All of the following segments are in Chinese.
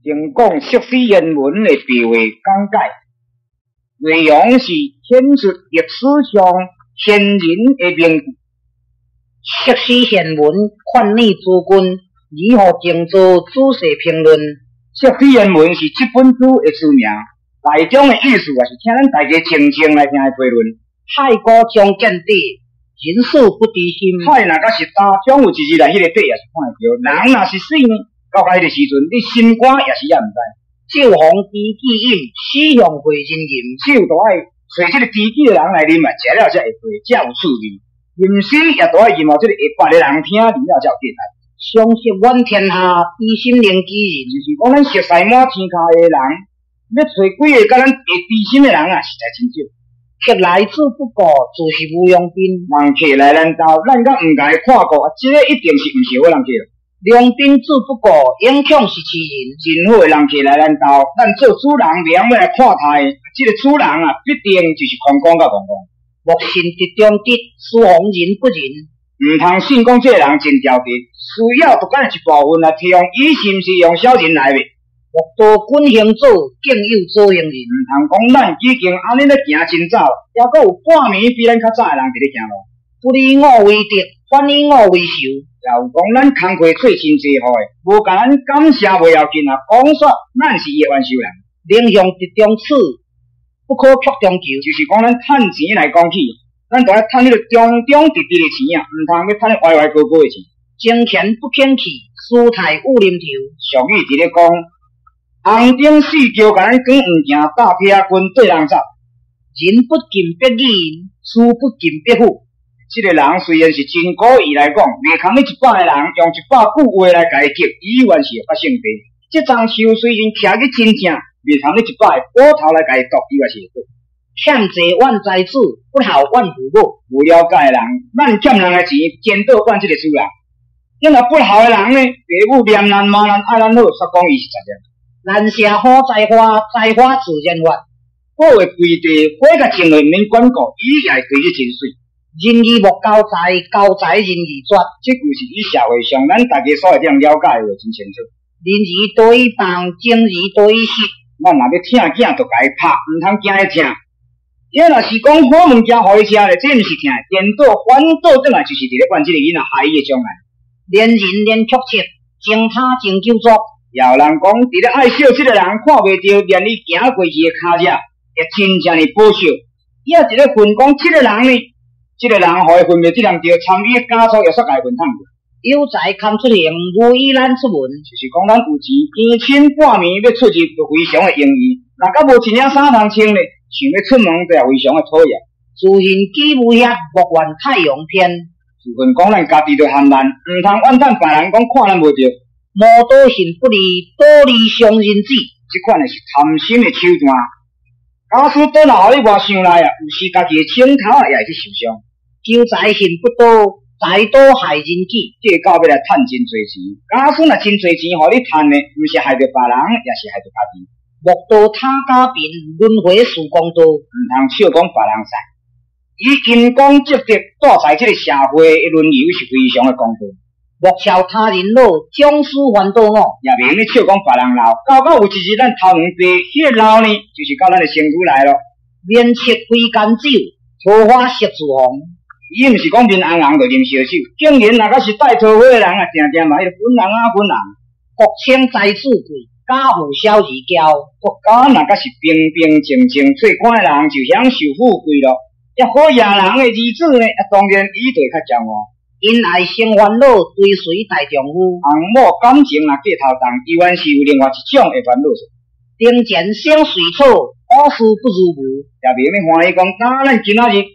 先讲硕士原文的地位讲解，内容是显出历史上先人的名句。硕士原文劝你诸君如何静坐仔细评论。硕士原文是这本书的书名，内中的意思也是请咱大家静静来听的推论。太古将见底，人事不知心。海若甲是大，总有一日来迄个底也是看会着。人若是死呢，到迄个时阵，你心肝也是也毋知。酒逢知己饮，死向会人吟。酒都爱找这个知己的人来啉啊，食了才会醉，才有趣味。吟诗也都爱吟哦，这个会捌的人听啉了才有价值。相识满天下，知心灵机人。就是讲咱熟识满天下的人，要找几个甲咱会知心的人啊，实在真少。客来志不过，自是无用宾。人客来咱家，咱甲毋甲伊看过，这个一定是毋是好人客。良宾志不过，影响是其人。真好的人客来咱家，咱做主人袂晓要来看待，这个主人啊，必定就是空讲甲空讲。莫信直中直，私逢人不仁。毋通信讲这个人真条直，需要独干一部分来提供，伊是毋是用小人来的？莫多君行左，敬有左行人。毋通讲咱已经安尼咧行真早，还阁有半暝比咱较早的人伫咧行路。不以我为敌，反以我为仇。也有讲咱工课做真济好诶，无甲咱感谢袂要紧啊，讲煞咱是伊诶元首人。宁向直中此，不可曲中求。就是讲咱趁钱来讲起，咱都要趁迄个中中直直诶钱啊，毋通要趁歪歪高高诶钱。争权不偏气，私态有啉头。俗语伫咧讲。红顶四桥甲咱讲物件，大劈军对人走。人不近必义，事不近必负。这个人虽然是真古意来讲，袂空你100个人用100句话来甲伊激，伊原是会发性地。这张手虽然徛去真正，袂空你100个斧头来甲伊剁，伊原是会做。欠债万灾子，不孝万父母。有了解的人，咱欠人的钱，颠倒换这个主人。咱若不孝的人呢，父母念咱骂咱爱咱好，煞讲伊是十恶。难舍好栽花，栽花自然发。好的规地，火甲种的免管顾，伊也会对你真水。人义莫交财，交财人义绝。这句是以社会上咱大家所会这样了解的真清楚。人义多于放，情义多于失。咱若要疼囝，就甲伊拍，毋通惊伊疼。伊若是讲好物件互伊吃咧，这毋是疼，颠倒反倒转来就是伫咧管这个囡仔害伊的将来。连人连曲折，情他情救作。也有人讲，伫咧爱惜这个人看袂到，连伊行过去的脚趾，也真正的保守。伊也伫咧分讲，这个人呢，这个人互伊分袂这人着参与家属，也煞甲伊分摊过。有财堪出行，无以咱出门。就是讲，咱有钱，偏亲半暝要出入，就非常的容易。若甲无一领衫通穿咧，想要出门，就也非常的讨厌。自认己无遐，莫怨太阳偏。自份讲咱家己着含难，毋通怨叹别人讲看咱无着。无多行不利，多利伤人志。这款的是贪心的手段。假使倒来互你外想来啊，有时家己的枪头啊也会去受伤。求财行不多，财多害人己。这到要来趁真侪钱，假使若真侪钱互你趁的，毋是害着别人，也是害着家己。莫道他家贫，轮回事公道。毋通笑讲别人善。以因公积德，住在这个社会的轮流是非常的公道。莫笑他人老，将士还倒我。也免咧笑讲别人老，到有一日咱头两杯，迄个老呢，就是到咱的身躯来咯。面切非干酒，桃花色自红。伊毋是讲面红红就啉烧酒，竟然若甲是带桃花的人啊，定定嘛迄个粉红啊粉红。国清财主贵，家父小儿骄。国家若甲是平平静静做官的人，就享受富贵咯。一好野人的儿子呢，当然伊就会较骄傲。因爱生烦恼，追随大丈夫。红某感情若过头重，伊原是有另外一种的烦恼。顶前先水草，好事不如无。也免咧欢喜讲，咱今仔日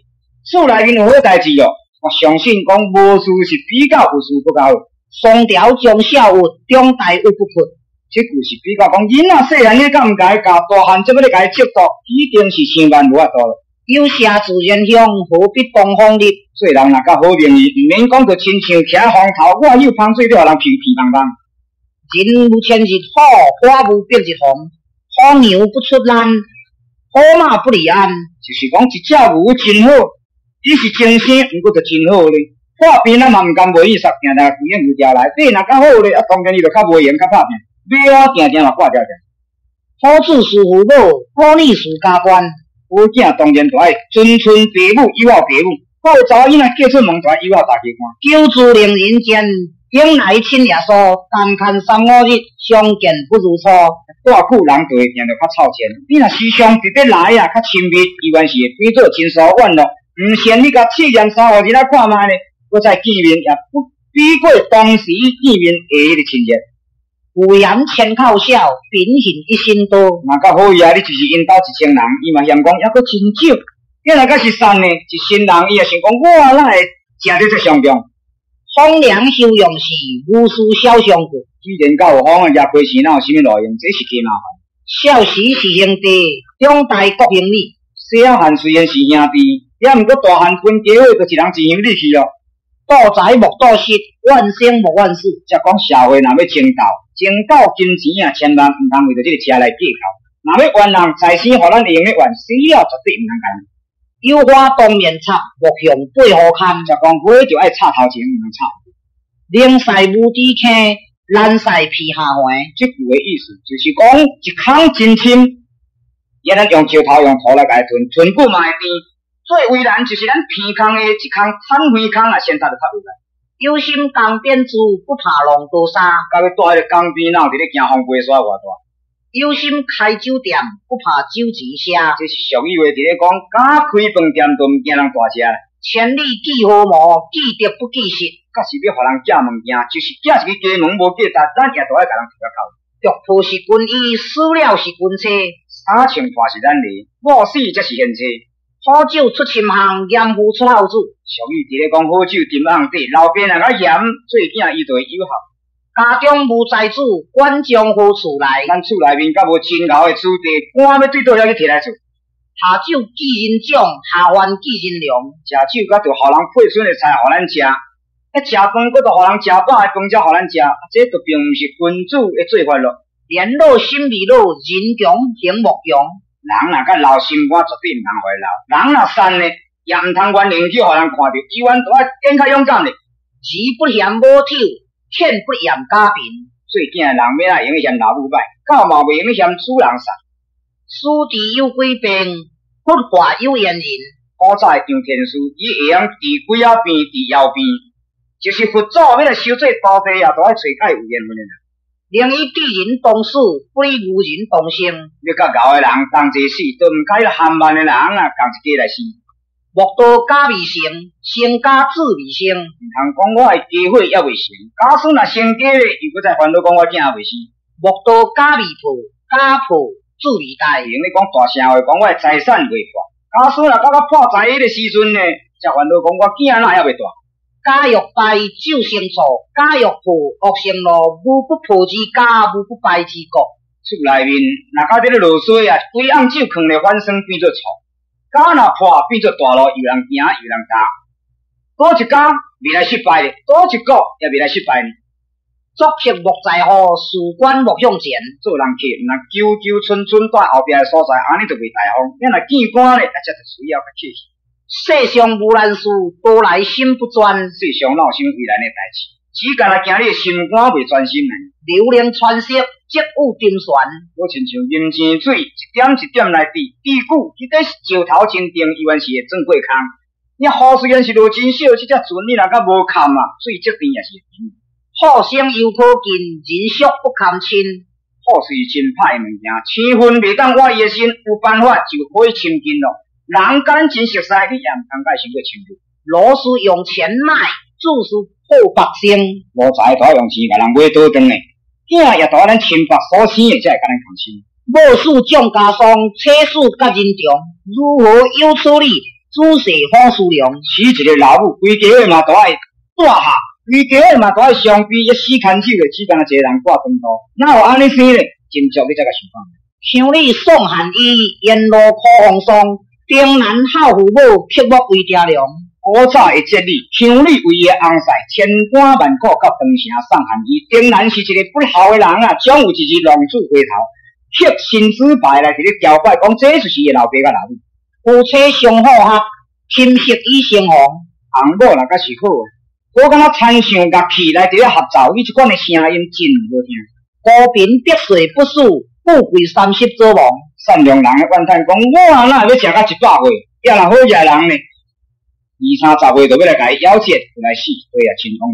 厝内面有好代志哦。我相信讲无事是比较有事不较好。双条将小物，中大物不破。这句是比较讲，囡仔细汉你敢毋甲伊教，大汉则要咧甲伊接触，一定是千万无法度咯。有社自然香，何必东风日？做人若较好名义，毋免讲着亲像徛风头，我有芳水，了人皮皮棒棒。人无千日好，花无百日红。好牛不出栏，好马不离鞍。就是讲一只牛真好，伊是真生，毋过就真好咧。破病咱嘛毋甘袂意煞，定定规个牛条来。对，若较好咧，当然伊就较袂闲，较拍拼。马定定嘛挂条条。好子嗣父母，好女事加官。好囝当然就爱尊父母，友好父母。好查某囡仔嫁出门就爱友好大家看。久住令人间，迎来亲耶稣。但看3、5日，相见不如初。偌久人就会变得较凑钱。你若时常直直来啊，较亲密，伊原是会变做亲疏远咯。唔嫌你甲试验3、5日来看卖呢，搁再见面也不比过当时见面的迄个亲热。有言千口笑，秉性一心多。若较好伊啊，你就是因兜1,000人，伊嘛嫌讲还佫真少。你若甲是善呢，一新人伊也想讲我哪会食得这上重？风凉休用时，无事小相顾。既然够有风啊，夜归时哪有啥物路用？这是加麻烦。少时是兄弟，中大国兄弟。小汉虽然是兄弟，也毋过大汉分家伙，就一人一乡里去哦。多财莫多失，万生莫万事。则讲社会若要争斗，金钱啊，千万毋通为着这个车来计较。若要冤人财生，互咱会用的冤，死了绝对毋通干。有花当面插，莫向背后看。则讲花就爱插头前，毋通插。冷晒无底坑，冷晒皮下环。这句的意思就是讲一空真深，也咱用石头用土来甲伊吞久嘛会甜。最为难就是咱偏空的一空坦灰空啊，现在就较有难。有心当编织，不怕浪多沙。到要住迄个江边，哪有伫咧惊风飞沙偌大？有心开酒店，不怕酒钱写。这是俗语话，伫咧讲，敢开饭店都毋惊人大食啦。千里寄好毛，记得不记实。假是要互人寄物件，就是寄一个家门无价值，咱也都爱甲人提个口。玉抱是军衣，死了是军车。衫穿破是咱哩，某死则是现车。好酒出深巷，盐湖出好子。俗语伫咧讲，好酒沉甕底，老爸若较盐，做囝伊就会友好。家中无财主，管将好厝来。咱厝内面甲无真牛的子弟，官要对倒了去摕来厝。下酒记人种，下饭记人粮。食酒甲着互人配剩的菜互咱食，食饭搁着互人食饱的饭才互咱食，这就并毋是君主的做法咯。年老心未老，人强行莫强。人若甲老心肝绝对毋通互伊老，人若善呢，也毋通原灵去互人看到，伊原都爱更较勇敢咧。钱不嫌母丑，天不嫌家贫。做囝的人要哪会用嫌老母歹，狗嘛袂用嫌主人善。书地有几遍，佛法有言人。古早的张天师，伊会用伫鬼仔边、伫腰边，就是佛祖要来收做徒弟也都爱找解有缘分的人。宁以地人当死，不以无人当生。要甲牛的人同齐死，都毋该含慢的人啊，共一家来死。莫道假未成，成家子未生。毋通讲我的家伙也未成，假使若成家咧，又搁再烦恼讲我囝也未生。莫道假未破，假破子未大。用咧讲大社会，讲我的财产未破。假使若到破财迄个时阵呢，才烦恼讲我囝哪还未大。家欲败，酒成错；家欲破，恶成路。无不破之家，无不败之国。厝内面若到伫咧落水啊，规暗酒囥咧反生变做错。家若破变做大路，又人行又人踏。多一家未来失败咧，多一个也未来失败呢。作客莫在乎，事关莫向前。做人客若久久春春在后壁的所在，安尼就袂大方。你若见官咧，才就需要较客气。世上无难事，多来心不专。世上哪有啥为难的代志？只干那惊你的心肝袂专心呢。流连川色，积雨沉船。我亲像银钱水，一点一点来滴，滴久，迄个是石头真定，伊原是会转过空。你雨虽然是落真少，这只船你若甲无坎啊，水积甜也是会甜。好生犹可敬，人俗不堪亲。好是真歹物件，青云袂当挖伊的身，有办法就可以亲近咯。人甲咱真熟悉，你也毋通甲伊想过亲近。罗是用钱买，主是破百姓。无财都要用钱甲人买倒转诶，囝也都要咱亲白所生诶，才会甲咱共心。某事将家丧，妻事甲人重。如何有处理？主事好思量。死一个老母，规家伙嘛都爱带下，规家伙嘛都爱相比，一死牵手诶，只干一个人挂长途，哪有安尼生咧？真足你才甲想讲。乡里送寒衣，沿路苦风霜。丁男孝父母，刻薄为爹娘。古早的节礼，乡里为伊的翁婿千般万苦到长城送寒衣。丁男是一个不孝的人啊，总有一日浪子回头，刻身子牌来伫咧交拜，讲这就是伊老爸甲老母。夫妻相好合，亲戚已成红。翁某若甲是好，我感觉参详乐器来伫咧合奏，伊即款的声音真好听。高频得水不死，富贵30做亡。善良人的怨叹讲，我哪会要食到100岁？也若好食人呢，20、30岁就要来甲伊咬chết，就来死，对啊，真讲。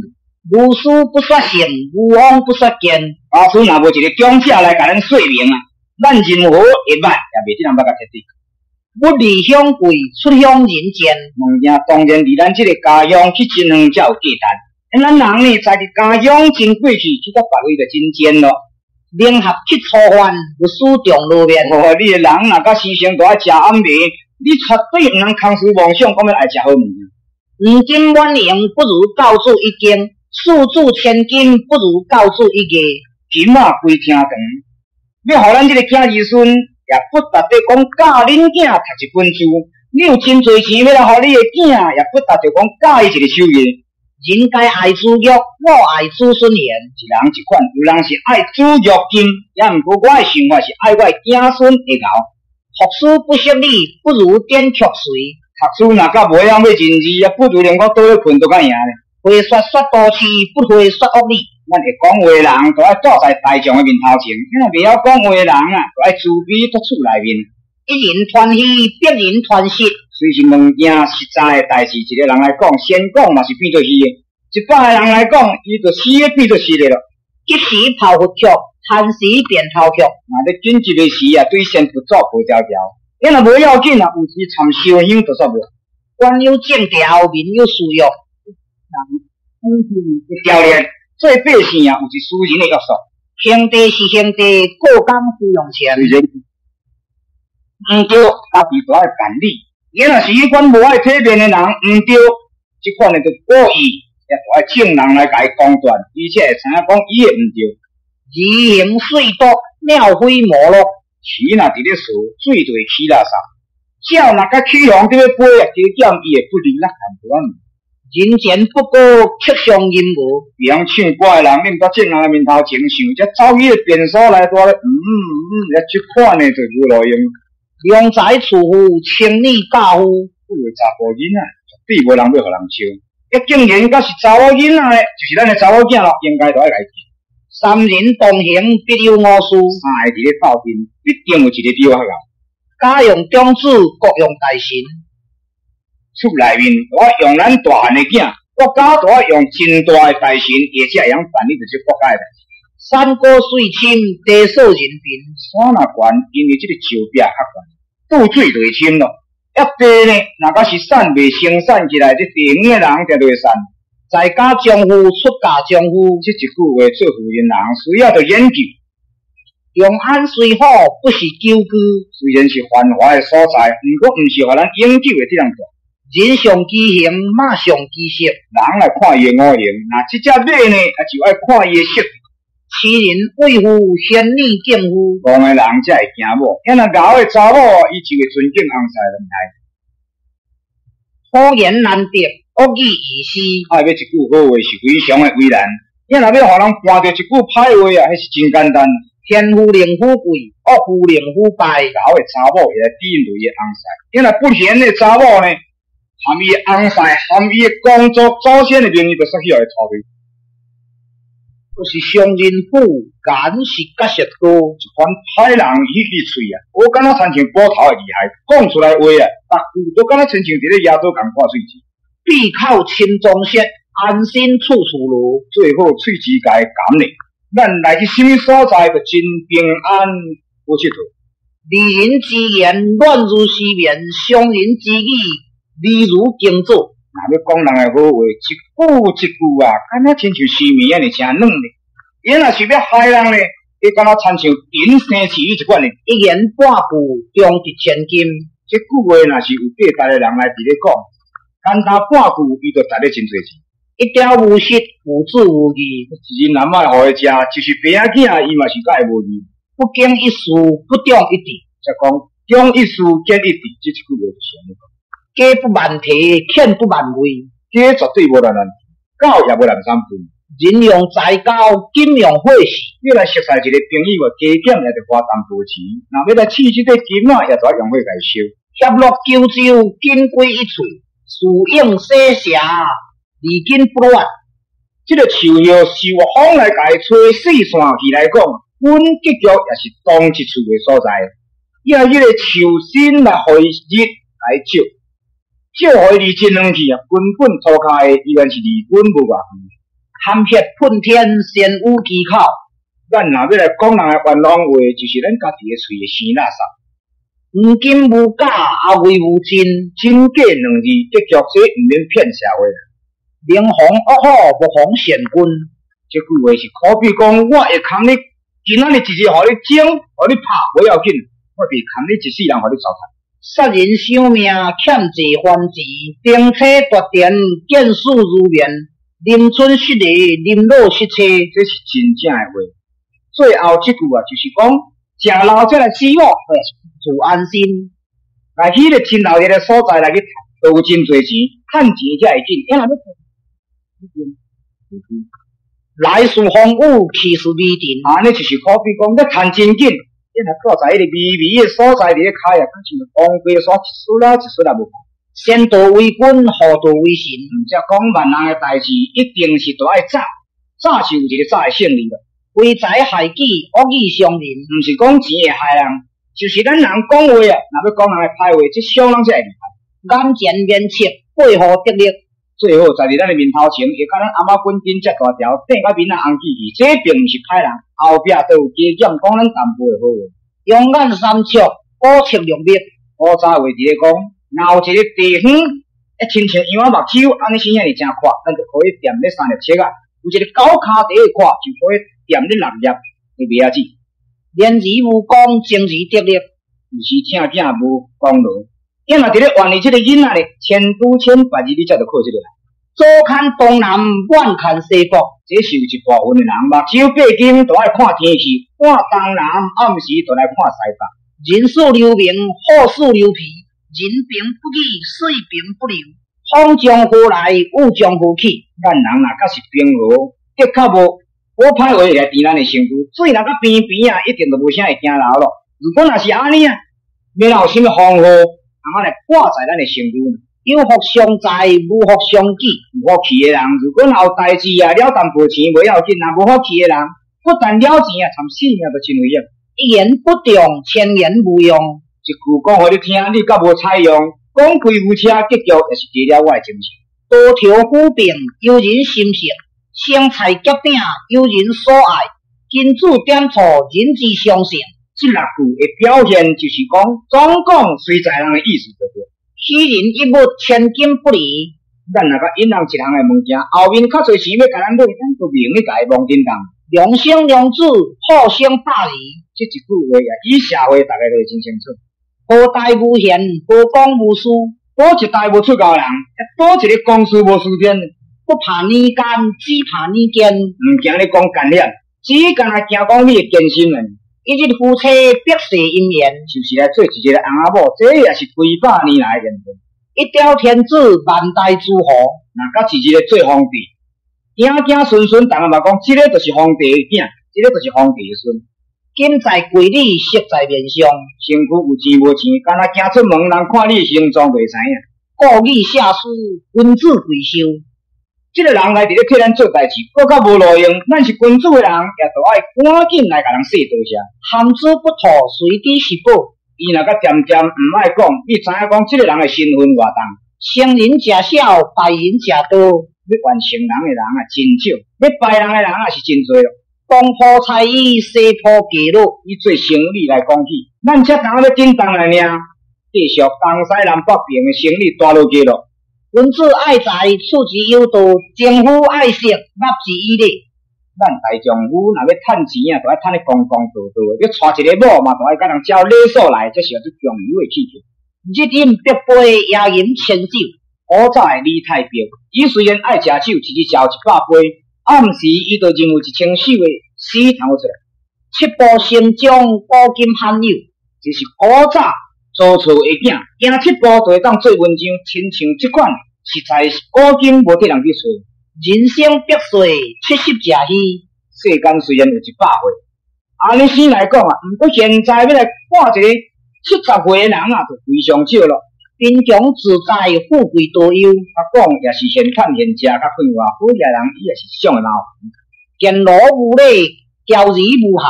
无事不说性，无往不说见。老师若无一个强者来甲咱说明啊，咱任何一摆也袂得人捌甲彻底。不离乡贵，出乡人间。物件当然伫咱这个家乡去真远才有价值。咱人呢，在伫家乡真过去，去到别位就真贱咯。联合去操饭，有始终路面。你的人若甲时常都爱食暗暝，你绝对毋通空思妄想，讲要爱食好物件。五斤万两不如教主一斤，数柱千金不如教主一个。金仔规听长，要互咱这个囝儿孙，也不值得讲教恁囝读一本书。你有真侪钱要来互你的囝，也不值得讲教伊一个手艺。人该爱子玉，我爱子孙言。一人一款，有人是爱子玉金，也毋过我的想法是爱我的子孙会熬。读书不识理，不如点曲水。读书若甲无样要认字，也不如连我倒咧困都较赢咧。会说说多次，不会说恶理。咱会讲话的人，都爱坐在大众的面头前；咱袂晓讲话的人啊，都爱自卑伫厝内面。一人传喜，别人传失。虽是物件实在的代志，一个人来讲，先讲嘛是变做虚的；一百个人来讲，伊就死的变做实的咯。一时跑佛曲，贪时变头曲。若咧紧急的时啊，对先不做无条条。咱若无要紧啊，有时参烧香就煞无。官有正调，民有私欲。教练做百姓啊，有一私人的约束。兄弟是兄弟，过工是用钱。毋对，阿弟都爱干你。伊若是迄款无爱体面的人，毋对，即款的就故意，也都爱请人来甲伊公断，而且会知影讲伊的毋对。以形碎多，鸟飞摩落。鱼若伫咧输，水就会起垃圾。鸟若甲起航伫咧飞啊，加减伊会不离咱很多。人前不过曲上阴无，别人唱歌的人，恁到正人的面头前想，才走去个便所来带咧，即款的就无路用。良财处夫，清理家夫。不为查甫囡仔，绝对无人要互人笑。一竟然甲是查某囡仔的，就是咱的查某囝咯，应该都爱来记。三人同行，必有我师。三个伫咧斗阵，必定有一个比我较贤。家用长子，国用大臣。厝内面我用咱大汉的囝，国家都要用真大的大臣，而且会晓办理着这国家的代志。山高水深，地少人贫。山若悬，因为这个石壁较悬，渡水就会深咯。一地呢，若甲是产未生产起来，这地远的人定就会产。在家将夫，出家将夫。这一句话做妇人人需要着研究。用安虽好，不是久居。虽然是繁华的所在，毋过毋是互咱永久的这样做。人上其形，马上其色。人来看伊的五行，那这只马呢，就爱看伊的色。其人为夫，贤女敬夫。戆的人才会惊某，因若咬的查某，伊就会尊敬翁婿人来。好言难得，恶语易失。要一句好话是非常的为难，因若要互人搬着一句歹话啊，迄是真简单。天夫令夫贵，恶夫令夫败。咬的查某会来抵累的翁婿，因若不贤的查某呢，含伊的翁婿，含伊的工作祖先的名义，就煞起来操队。不是商人富，敢是假实多。一款歹人语气嘴啊，我感觉亲像捕头的厉害，讲出来话啊，逐句都感觉亲像伫咧野岛共挂喙齿。必靠亲中舌，安心处处如。最好喙齿甲伊感咧，咱来去什么所在就真平安好佚佗。利人之言，乱如虚眠；伤人之语，利如经做。若要讲人的好话，一句一句啊，敢若亲像丝绵安尼诚软咧。伊若是要害人咧，伊敢若亲像银生刺一款咧。一言半句，中值千金。这句话若是有价值的人来伫咧讲，简单半句，伊就值咧真侪钱。一条无实，无子无义。人若莫互伊食，就是爸仔囝，伊嘛是甲会无义。不经一事，不中一智。则讲中一事，见一智，这一句话就是安尼讲。家不万体，欠不万位。家绝对无难难，狗也无难三分。人用财交，金用火势。要来熟识一个朋友啊，加减也着花淡薄钱。若要来试这个金啊，也着要用火来烧。协乐九州，金龟一喙，树影西霞，离金不乱。这个树叶受风来甲伊吹四散去来讲，阮结局也是当一处的所在。以后迄个树身来互伊日来照，照互伊真两去啊，根本涂骹的依然是离阮无偌远。含血喷天，先有技巧。咱若要来讲人的冤枉话，就是咱家己的喙的生垃圾。无金无假，阿为无真，真假两字，结局这毋免骗社会。明防恶虎，不防善君。这句话是可比讲，我会扛你，今仔日一日互你整，互你拍，不要紧，我袂扛你一世人互你糟蹋。杀人伤命，欠债还钱，丁车夺田，见树如棉。临春失礼，临老失车，这是真正的话。最后这句啊，就是讲，食老才来死我，自安心。来迄个亲老爷的所在来去赚真侪钱，趁钱才会紧。来势风雨，去势未定。安尼就是可比讲，要趁真紧，你若搁在迄个微微的所在伫咧开啊，敢像黄龟山一丝啦一丝啦无。先道为君，后道为臣。毋则讲万人的代志，一定是都爱早，早是有一个早的胜利的。为财害己，恶意伤人，毋是讲钱会害人，就是咱人讲话啊，若要讲人的歹话，这伤人才会厉害。眼前面切，背后得力。最好在伫咱的面头前，会甲咱阿妈滚筋遮大条，顶甲面仔红起去，这并毋是歹人，后壁都有加减讲咱淡薄的好话。勇敢三尺，古切良密。古早话伫咧讲，闹一个地方，亲像羊仔目睭，安尼生遐尔正快，咱就可以踮咧三粒尺啊。有一个狗骹第一快，就可以踮咧六粒的米仔子。言而无功，正而得力。有时听囝无功劳。因若伫咧怨你即个囡仔咧，千拄千百日你才着靠即个人。左看东南，晚看西北，这是有一部分的人目睭闭紧，就爱看天气，看东南，暗时就来看西北。人事留名，祸事留皮。人平不义，水平不流。风将火来，雾将火去。咱人若假是平和，结较无好歹话会来填咱的身躯。水若甲边边啊，一定就无啥会惊流咯。如果若是安尼啊，免有啥物风雨，通来挂在咱的身躯呢？有福相在，无福相记。有福气的人，如果若有代志啊，了淡薄钱袂要紧；若无福气的人，不但了钱啊，参性命都真危险。一言不中，千言无用。一句讲互你听，你甲无采用，讲开有车，结局就是跌了我的精神。多条虎病，有人心性；生菜夹饼，有人所爱。君子点错，人之常情。这六句的表现就是讲，总讲随在人的意思就对。虚人一物，千金不离。咱若甲引人一项的物件，后面较侪钱要甲咱买，咱就明咧甲伊忘叮当。良生良子，好生大义。这一句话啊，以社会大家都会真清楚。好大无贤，好讲无私。好一代无出高人，好一个公司无输天。不怕你干，只怕你奸。唔惊你讲干险，只干来惊讲你的艰辛啊！一日夫妻百世姻缘，就是来做一个翁仔某，这也是几百年来的缘分。一朝天子，万代诸侯。若甲是一个做皇帝，子子孙孙，大家嘛讲，这个就是皇帝的囝，这个就是皇帝的孙。金在柜里，色在面上。身躯有钱无钱，干那行出门，人看你的形状袂知影。故意下书，君子贵修。这个人来伫咧替咱做代志，搁较无路用，咱是君主的人，也着爱赶紧来甲人说多谢。含之不吐，随之是宝。伊若甲点点唔爱讲，你知影讲这个人的身份偌重。成人食少，败人食多。要完成人的人啊真少，要败人的人啊是真多咯。东坡菜艺，西坡鸡肉，以做生理来讲起，咱才当要紧当来呢，继续东西南北边的生理带落去咯。君子爱财，处之有道；政府爱色，纳之以礼。咱大丈夫若要趁钱啊，就爱趁咧公公道道；要娶一个某嘛，就爱甲人照礼数来，这是最重要的气节。日饮必杯，夜饮千酒。古早的李太白，伊虽然爱食酒，一日烧100杯，暗时伊就认为1000首的诗弹出来。七步成章，古今罕有。这是古早做厝的囝，行7步就会当做文章，亲像这款，实在是古今无得人去说。人生百岁，70食虚。世间虽然有100岁，安尼先来讲啊，毋过现在要来看一个70岁的人啊，就非常少咯。贫穷自在，富贵多有。讲也是现趁现食，甲快活，好野人伊也是上的矛。见罗无礼，教义无效。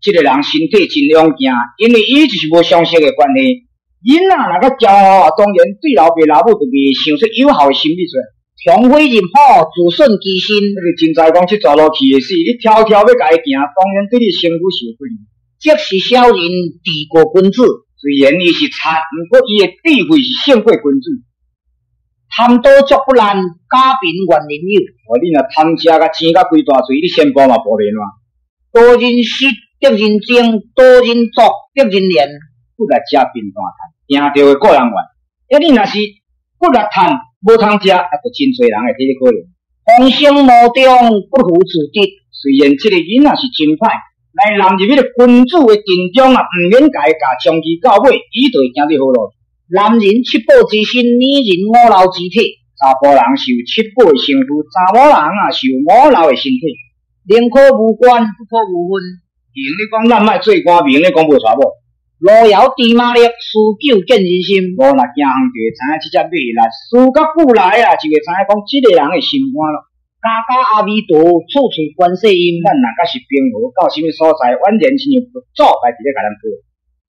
这个人身体真勇健，因为伊就是无相识的关系。囡仔若较骄傲，当然对老爸老母就未想出有效的心理出来。强非任何，自顺其身。你真知讲这条路去的死，你条条要甲伊行，当然对你身躯是有不利。即是小人治过君子。虽然伊是贼，不过伊的智慧是胜过君子。贪多足不烂，家贫怨人有。你若贪食甲钱甲规大嘴，你先报嘛无免哇。多人失得人精，多人作得人廉。不来食贫大贪，赢着的个人怨。你若是不来贪，无通食，就真侪人会替你可怜。风声无中，不负自得。虽然这个囡仔是真歹。来揽入迄个君主的阵中啊，唔免家教，长期到尾，伊就会行得好路。男人七宝之身，女人五老之体。查甫人是有七宝的身躯，查某人啊是有五老的身体。宁可无官，不可无分。用你讲咱莫做官，明你讲无娶某。路遥知马力，思久见人心。无若行行就会知影这只马力，思较久来啊，就会知影讲这个人的心肝咯。家家阿弥陀，处处观世音。咱若甲是平和，到什么所在，完全是用佛祖来直接甲咱做。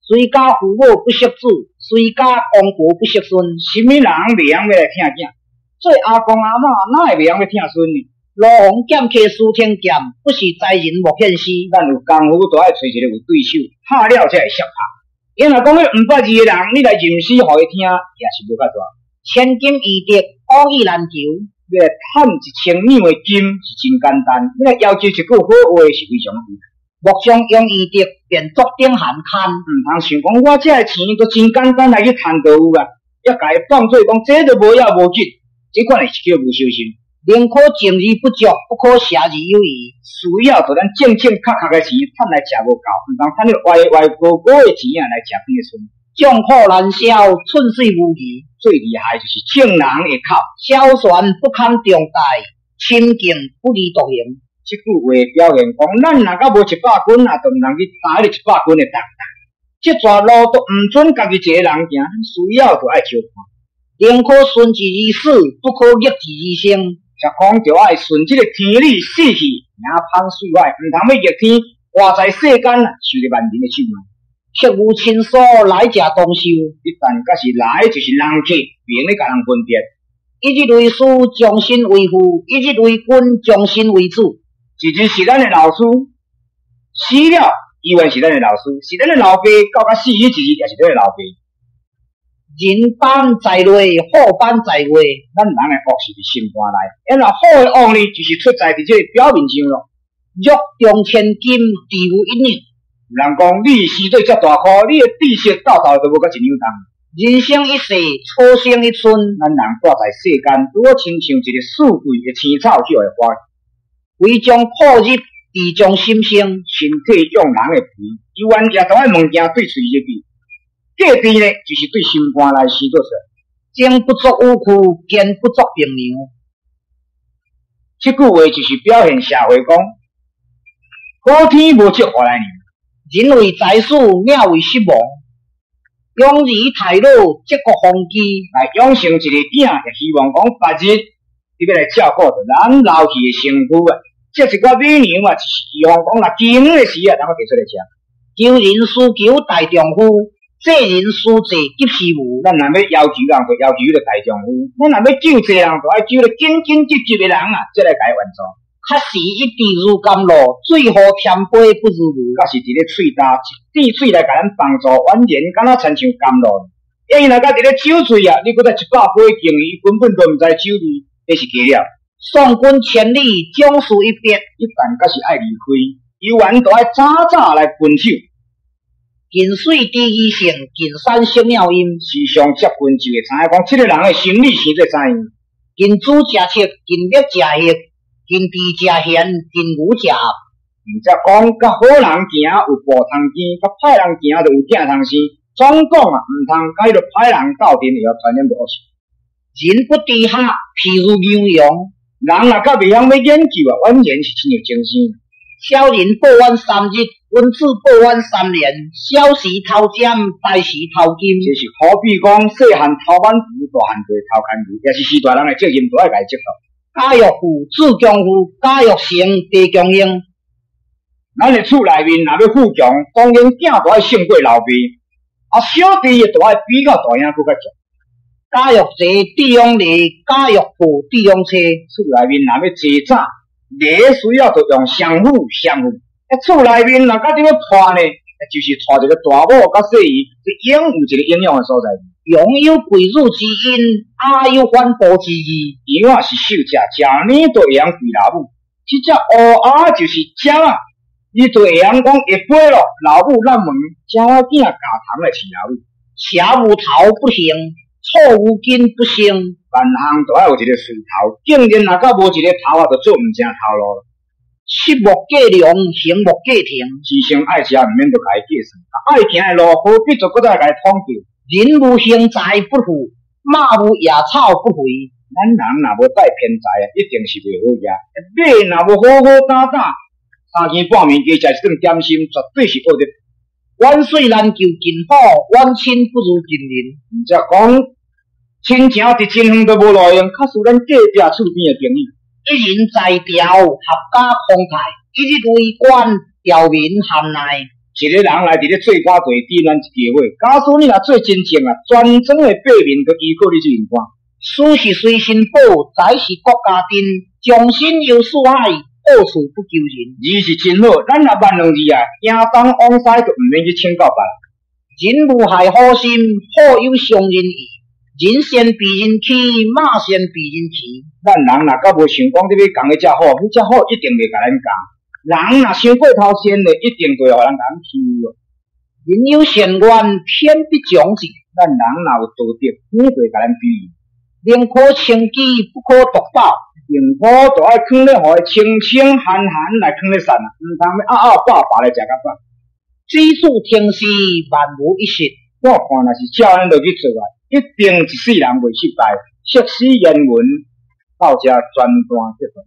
随家父母不识子，随家公婆不识孙。什么人袂晓要来听囝？做阿公阿嬷哪会袂晓要听孙呢？罗红剑客输天剑，不是才人莫见师。咱有功夫，都爱找一个有对手，拍了才会熟拍。因若讲迄毋捌字的人，你来吟诗互伊听，也是无较大。千金易得，好意难求。要来赚1000两的金是真简单，你来要求一句好话是非常难。莫想用易得，便作顶寒看。唔通想讲我这个钱都真简单来去赚到有啦，要甲伊当做讲这都无要无紧，这款是叫无小心。宁可正而不足，不可邪而有余。需要就咱正确的钱赚来食无够，唔通赚了歪高高的钱来食变顺。众口难消，寸水无余。最厉害就是正人会口，小船不堪重担，深境不离独行。这句话表现讲，咱若甲无100斤啊，就唔通去打你100斤的担。这段路都唔准家己一个人行，需要就爱相伴。宁可顺其而死，不可逆其而生。食讲就爱顺这个天理死去，命芳水歹，唔通要逆天，活在世间啊，受着万人的手嘛。食无亲疏，来者同受。一旦假是来就是人客，免咧甲人分别。一日为师，将心为父；一日为君，将心为子。一日是咱的老师，死了依然是咱的老师；是咱的老爸，到甲死一日也是咱的老爸。人班在内，祸班在外。咱人的福是伫心肝内，因为好的恶呢，就是出在伫这个表面上咯。玉中千金，地无一日。有人讲你死对遮大颗，你的知识到头都无甲一两重。人生一世，初生一春。咱人活在世间，拄好亲像一个富贵的青草就会花。为将苦入，必将心生。身体用人的皮，有缘也同爱物件对嘴入去。隔壁呢，就是对心肝来生做出。精不足乌库，坚不足平牛。这句话就是表现社会讲，好天无祝何来年。人为财死，鸟为失亡。养儿太老，积国风机。来养成一个囝，就希望讲别日你要来照顾着咱老去的身躯啊。这一个美牛啊，就是希望讲若经的时啊，咱要摕出来吃。求人需求大丈夫，济人需济急时务。咱若要要求人，就要求迄个大丈夫；咱若要救济人，就爱救个紧紧急急的人啊，才来甲伊援助。较是一滴如甘露，水好添杯不如无。甲是伫咧喙焦，一滴水来甲咱帮助，完全敢若亲像甘露。因若甲伫咧酒醉啊，你搁再100杯敬伊，根本都毋知酒味，这是假了。送君千里，将士一别。一旦甲是爱离开，有缘都爱早早来分手。近水滴鱼性，近山生鸟音。时常接近就会知影讲，这个人的心理是最知影。近朱食色，近蜜食血，近猪食咸，近牛食鸭。毋则讲，甲好人行有步通见，甲歹人行就有囝通生。总讲啊，毋通甲迄个歹人斗阵，以后传染无恶事。人不知下，譬如牛羊。人若甲袂晓要研究啊，完全是亲像精神。小人报怨3日，为君子报怨3年，小时头尖，大时头金。这是好比讲，细汉头挽牛，大汉做头牵牛，也是时大人的责任，都要家接受。家育父，子强父；家育成，地强英。咱的厝内面若要富强，当然囝都要胜过老爸，小弟也都要比较大兄更较强。家育济，弟兄利；家育富，弟兄妻。厝内面若要济早，礼需要就用相互相互。厝内面若甲点要拖呢，就是拖一个大母甲细姨，这养有一个营养的所在。拥有贵乳之因，阿有反哺之意。羊是瘦食，食呢都会养肥老母。这只乌鸭就是鸟啊，伊就会养讲会飞咯。老母咱问鸟仔囝加糖来饲老母，车无头不行，错无根不生。万项都要有一个树头，竟然若甲无一个头就做毋成头路。食木计量，行木计停。自身爱食，毋免着家己计算。爱行的路，何必就搁再家统计？人无兴财不富，马无野草不肥。咱人若无带偏财啊，一定是袂好食。马若无好好打打，3更半暝加食一顿点心，绝对是恶的。万岁难求近火，万亲不如近邻。毋则讲亲情伫真远都无路用，较输咱隔壁厝边的朋友。一人在调，合家康泰；一日为官，调民含内。一个人来伫咧做官做低咱一家伙，假使你若做真正啊，全庄的百姓都依靠你这份官。私是随身宝，财是国家珍。将心有四海，到处不求人。字是真好，咱若万两字啊，行东往西就毋免去请教别人。人无害好心，好有伤人意。人善被人欺，马善被人骑。咱人若甲无想讲你要讲的遮好，你遮好一定袂甲咱讲。人若伤过头先的，一定会互人讲欺负。人有善愿，天必将之。咱人若有道德，天就会甲咱庇佑。宁可轻机，不可独饱。宁可就爱囥咧，互伊清清寒寒来囥咧散啊，毋通要饱饱来食甲饱。水主停时，万无一失。我看若是照咱落去做啊，一定一世人袂失败。历史言文到遮全段结束。